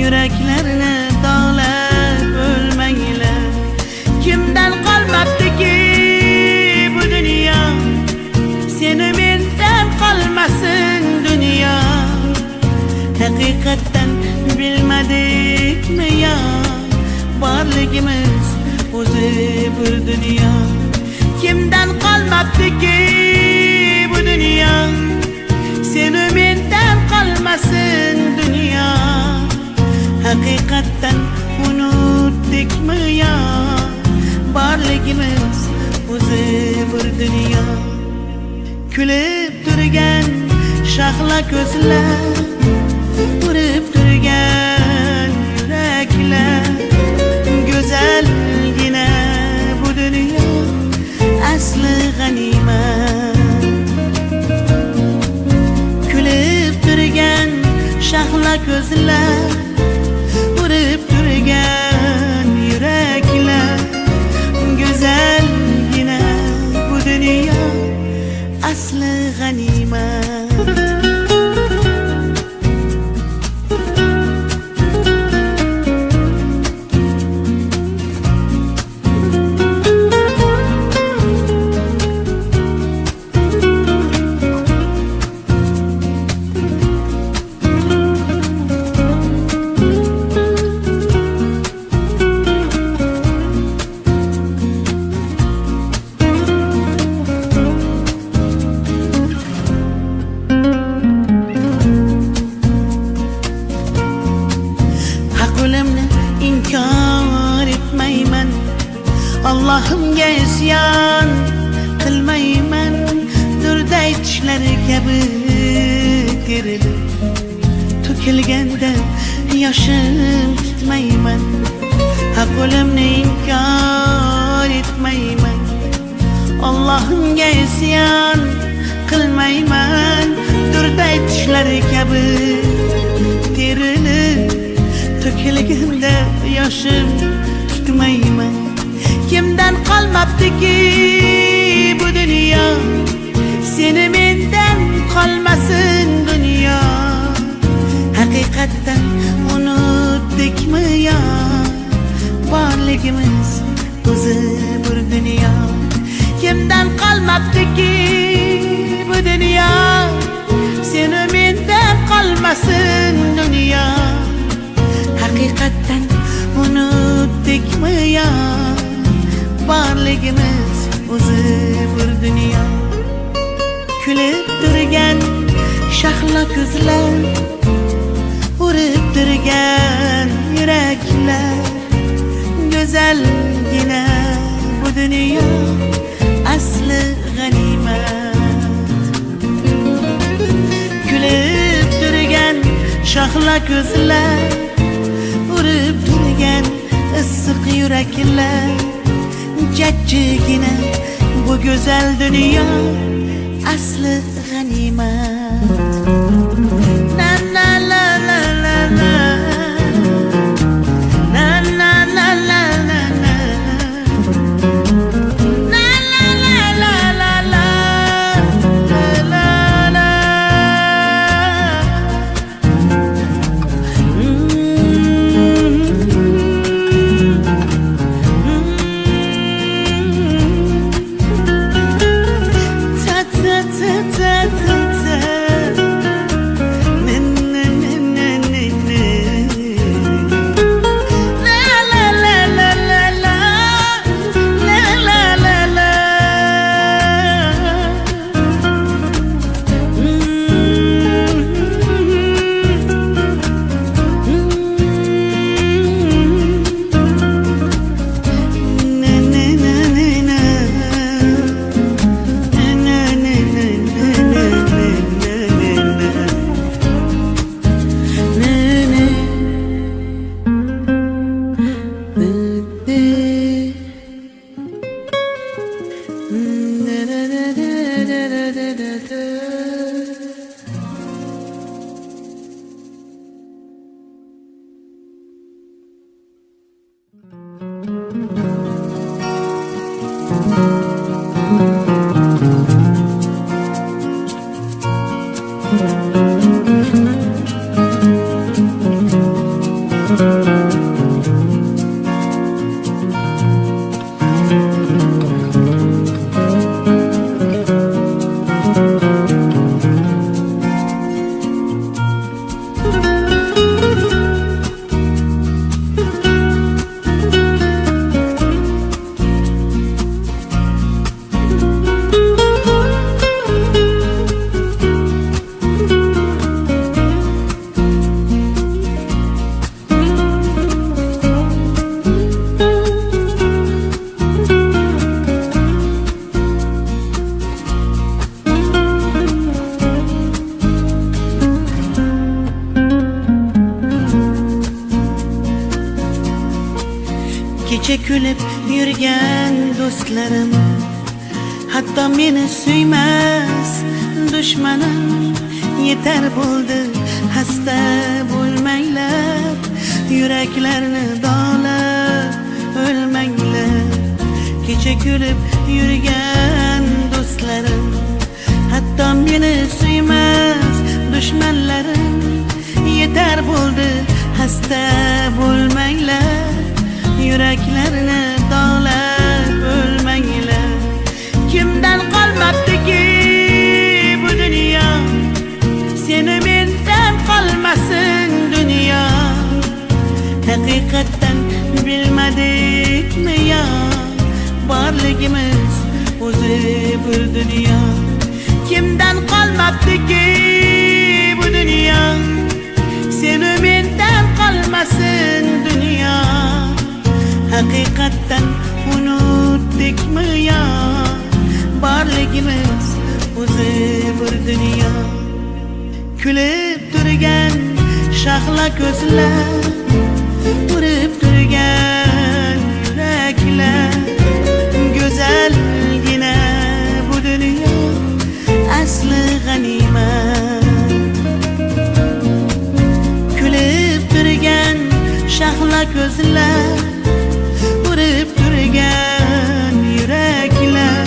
yuraklarni dog'lab o'lmanglar. Kimdan qolmabdiki bu dunyo, seni mendan qolmasin dunyo. Hakikaten bilmedik mi ya, varlığımız o'zi bir dünya. Kimden kalmadı ki bu dünya, seni menden kalmasın dünya. Hakikaten unuttuk mu ya, varlığımız o'zi bir dünya. Külüp durgan şahla ko'zlar, urib turgan yuraklar, go'zalgina bu dünya asli g'animat. Kulib turgan shahla ko'zlar, urib turgan yuraklar, go'zalgina bu dünya asli g'animat. Allah'ımga isyan qilmayman, durday tishlari kabi terilib to'kilganda yoshim tutmayman. Haq o'limni inkor etmayman, Allah'ımga isyan qilmayman, durday tishlari kabi terilib to'kilganda yoshim tutmayman. Kimden kalmadı ki bu dünya, seni menden kalmasın dünya. Hakikaten unuttuk mu ya, varlığımız o'zi bir dünya. Kimden kalmadı ki bu dünya, seni menden kalmasın dünya. Hakikaten unuttuk mu ya, varlığımız o'zi bir dünya. Kulib turgan shahla ko'zlar, urib turgan yuraklar, go'zalgina bu dünya asli g'animat. Kulib turgan shahla ko'zlar, urib turgan issiq yuraklar, jajjigina bu güzel dünya asli g'animat. Na na la la la la, na na la la la la, na la la la la la, la la la. Kecha kulib yurgan do'stlarim, hatto meni suymas dushmanim. Yetar bo'ldi, xasta bo'lmanglar, yuraklarni dog'lab o'lmanglar. Kecha kulib yurgan do'stlarim, hatto meni suymas dushmanlarim. Yetar bo'ldi, xasta bo'lmanglar, yuraklarni dog'lab o'lmanglar. Kimdan qolmabdiki bu dunyo, seni mendan qolmasin dunyo. Haqiqatdan bilmadikmi ya, borligimiz o'zi bir dunyo. Kimdan qolmabdiki bu dunyo, seni mendan qolmasin dunyo. Haqiqatdan unutdikmi ya, borligimiz o'zi bir dunyo. Kulib turgan shahla ko'zlar, urib turgan yuraklar, go'zalgina bu dunyo asli g'animat. Kulib turgan shahla ko'zlar, urib turgan yuraklar,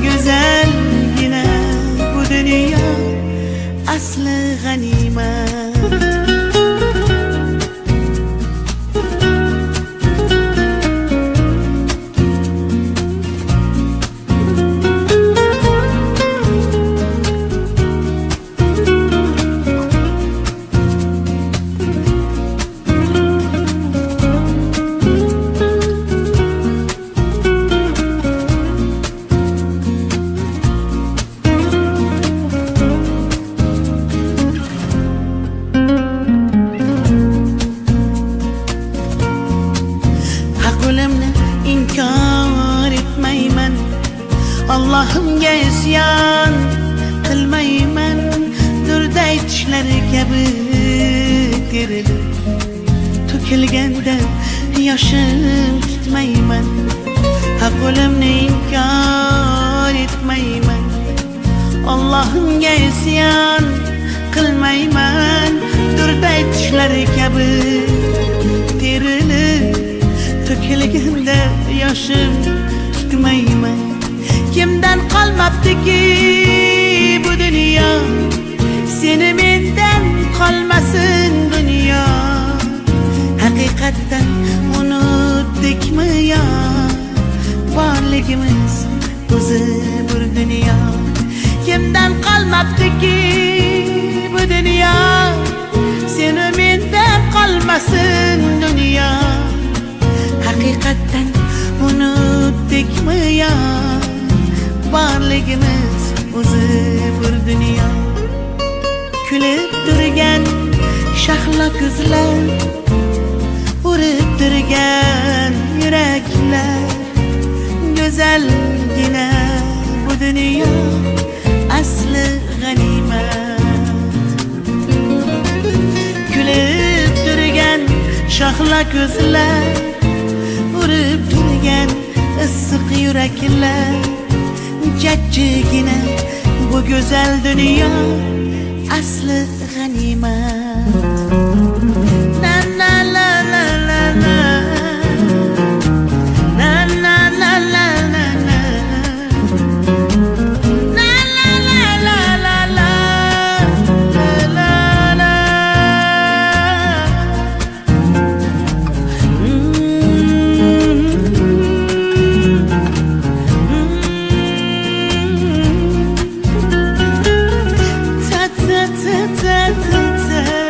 go'zalgina bu dunyo asli g'animat. Allah'ımga isyan qilmayman, durday tishlari kabi terilib to'kilganda yoshim tutmayman. Haq o'limni inkor etmayman, Allah'ımga isyan qilmayman, durday tishlari kabi terilib to'kilganda yoshim tutmayman. Kimdan qolmabdiki bu dunyo, seni mendan qolmasin dunyo. Haqiqatdan unutdikmi ya, borligimiz o'zi bir dunyo. Kimdan qolmabdiki bu dunyo, seni mendan qolmasin dunyo. Haqiqatdan unutdikmi ya, borligimiz o'zi bir dunyo. Kulib turgan shahla ko'zlar, urib turgan yuraklar, go'zalgina bu dunyo asli g'animat. Kulib turgan shahla ko'zlar, urib turgan issiq yuraklar, jajjigina bu go'zal dunyo asli g'animat. Na na la la la la, na na la la la la, na la la la la la, la la la. Ta ta ta ta ta ta.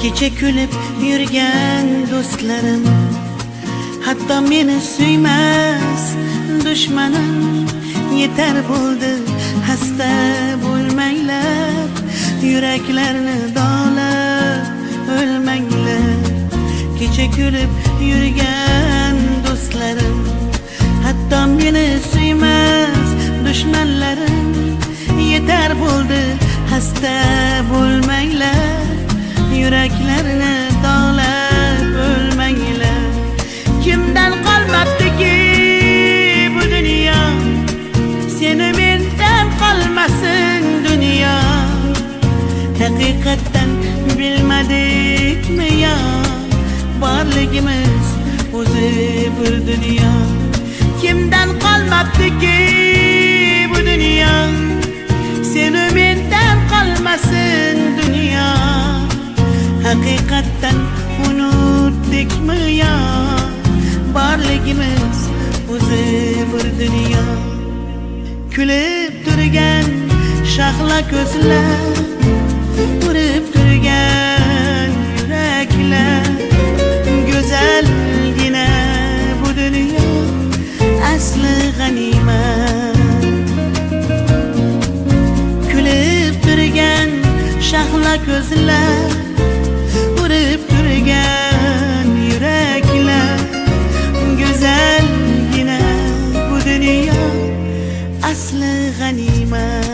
Kecha kulib yurgan do'stlarim, hatto meni suymas dushmanim, yetar bo'ldi xasta bo'lmanglar, yuraklarni dog'lab o'lmanglar. Kecha kulib yurgan do'stlarim, hatto meni suymas dushmanlarim, yetar bo'ldi xasta bo'lmanglar, yuraklarni dog'lab o'lmanglar. Kimdan qolmabdiki bu dunyo, seni mendan qolmasin dunyo. Haqiqatdan bilmadikmi yo, borligimiz o'zi bir dunyo. Kimdan qolmabdiki bu dunyo, seni mendan qolmasin dunyo. Haqiqatdan unutdikmi yo, borligimiz o'zi bir dunyo. Kulib turgan shahla ko'zlar, urib turgan yuraklar, go'zalgina bu dunyo asli g'animat. Kulib turgan shahla ko'zlar, urib turgan yuraklar, go'zalgina bu dunyo asli g'animat.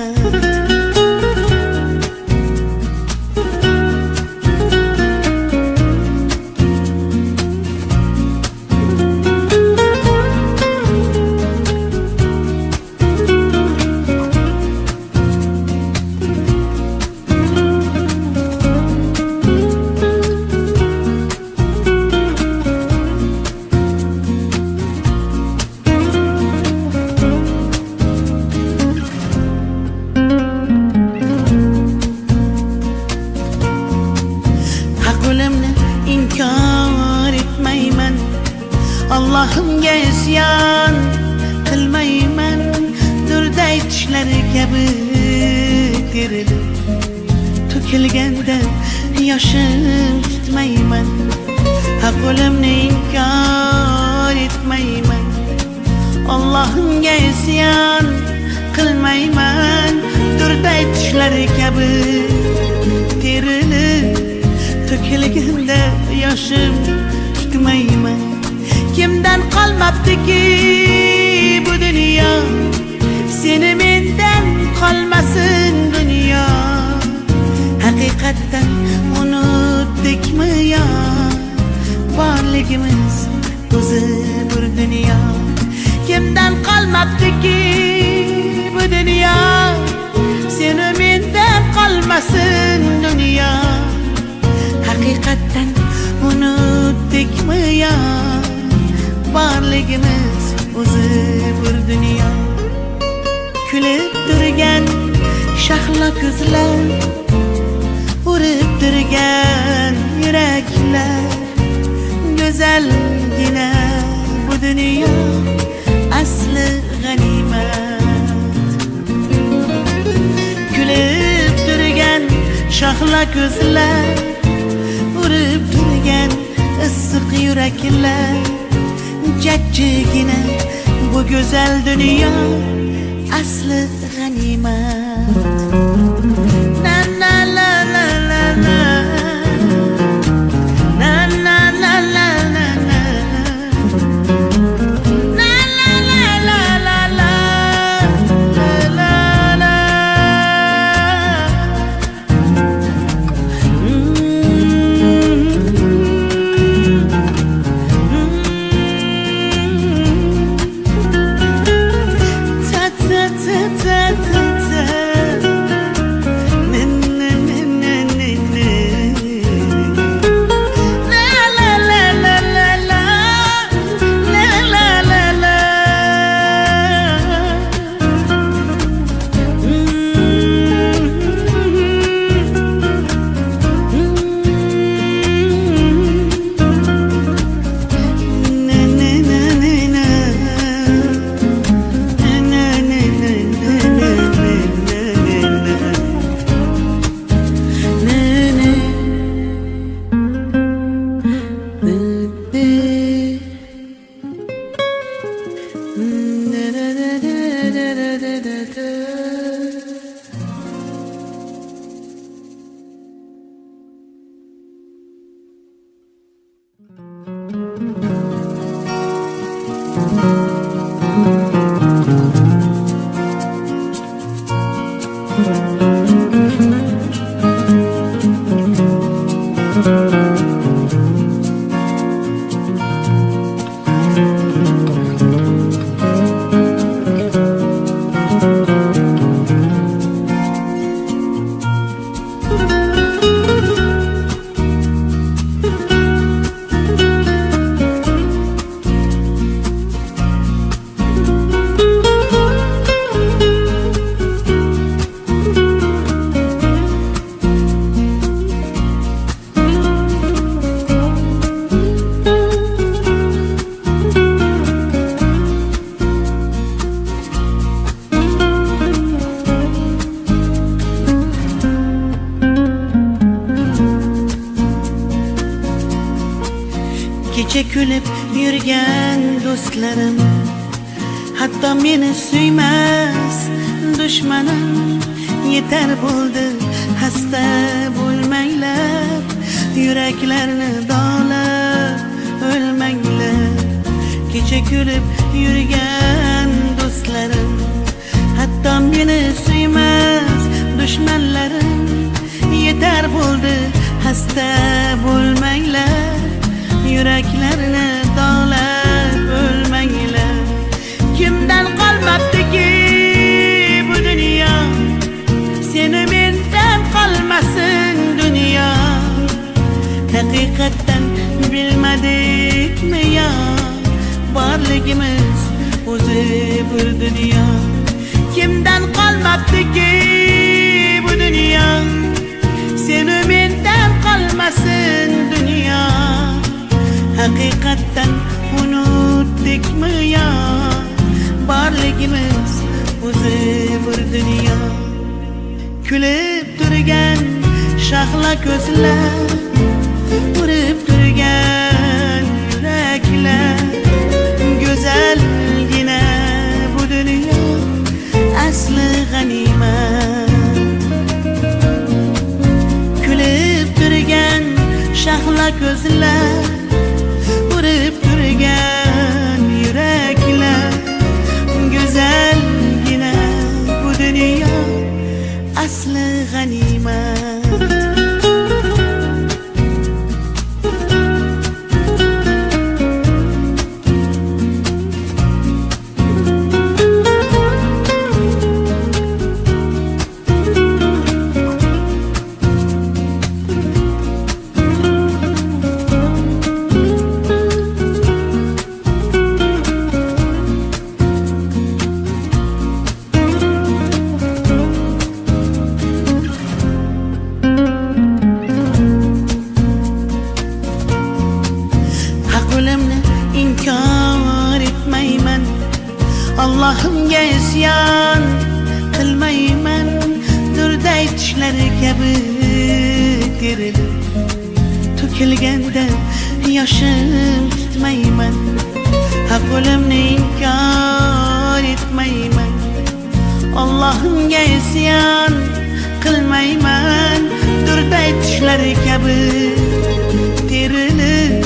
inkor etmayman, Allohimga isyon qilmayman. Durday tishlari kabi terilib to'kilganda yoshim tutmayman. Haq o'limni inkor etmayman, Allohimga isyon qilmayman. Durday tishlari kabi terilib to'kilganda yoshim tutmayman. Kimdan qolmabdiki bu dunyo, seni mendan qolmasin dunyo. Haqiqatdan unutdikmi yo, borligimiz o'zi bir dunyo. Kimdan qolmabdiki bu dunyo, seni mendan qolmasin dunyo. Haqiqatdan unutdikmi yo, borligimiz o'zi bir dunyo. Kulib turgan shahlo ko'zlar, urib turgan yuraklar, go'zalgina bu dunyo asli g'animat. Kulib turgan shahlo ko'zlar, urib turgan issiq yuraklar, jajjigina bu go'zal dunyo asli g'animat. Na na la la la la, na na la la la la, na la la la la la la la. Kecha kulib yurgan do'stlarim, hatto meni suymas dushmanim, yetar bo'ldi xasta bo'lmanglar, yuraklarni dog'lab o'lmanglar. Kecha kulib yurgan do'stlarim, hatto meni suymas dushmanlarim, yetar bo'ldi xasta bo'lmanglar, yuraklarni dog'lab o'lmanglar. Kimdan qolmabdiki bu dunyo, seni mendan qolmasin dunyo. Haqiqatdan bilmadikmi yo, borligimiz o'zi bir dunyo. Kimdan qolmabdiki bu dunyo, seni mendan qolmasin dunyo. Haqiqatdan unutdikmi yo, borligimiz o'zi bir dunyo. Kulib turgan shahla ko'zlar, urib turgan yuraklar, go'zalgina bu dunyo asli g'animat. Kulib turgan shahla ko'zlar, urib turgan yuraklar, go'zalgina bu dunyo asli g'animat. inkor etmayman, Allohimga isyon qilmayman. Durday tishlari kabi terilib to'kilganda yoshim tutmayman. Haq o'limni inkor etmayman, Allohimga isyon qilmayman. Durday tishlari kabi terilib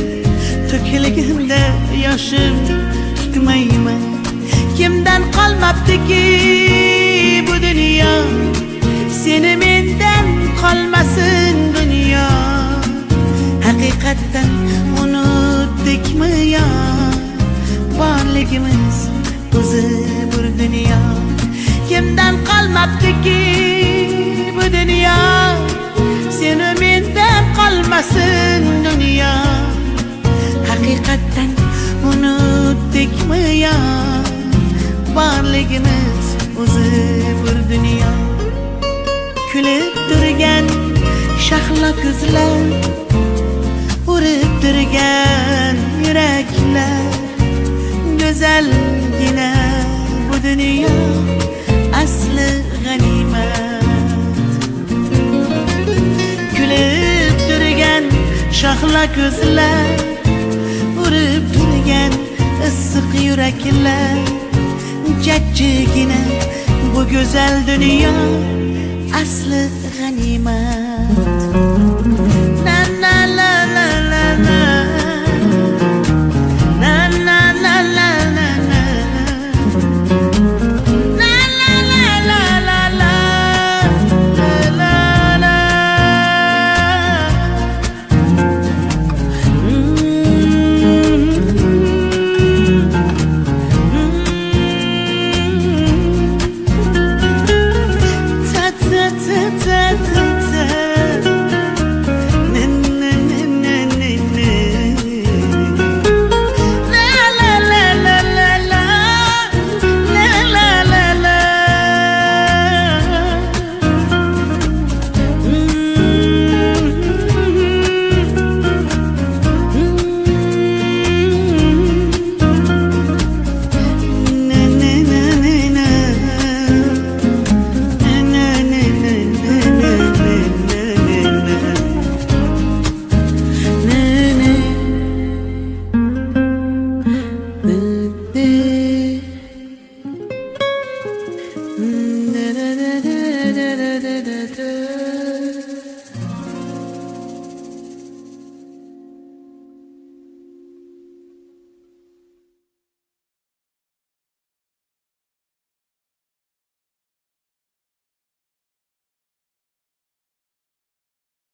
to'kilganda yoshim tutmayman. Kimdan qolmabdiki bu dunyo, seni mendan qolmasin dunyo. Haqiqatdan unutdikmi yo, borligimiz o'zi bir dunyo. Kimdan qolmabdiki bu dunyo, seni mendan qolmasin dunyo. Haqiqatdan unutdikmi yo, borligimiz o'zi bir dunyo. Kulib turgan shahlo ko'zlar, urib turgan yuraklar, go'zalgina bu dunyo asli g'animat. Kulib turgan shahlo ko'zlar, urib turgan issiq yuraklar, jajjigina bu go'zal dunyo asli g'animat. Na na la la la la, na na la la la la, na la la la la la, Gece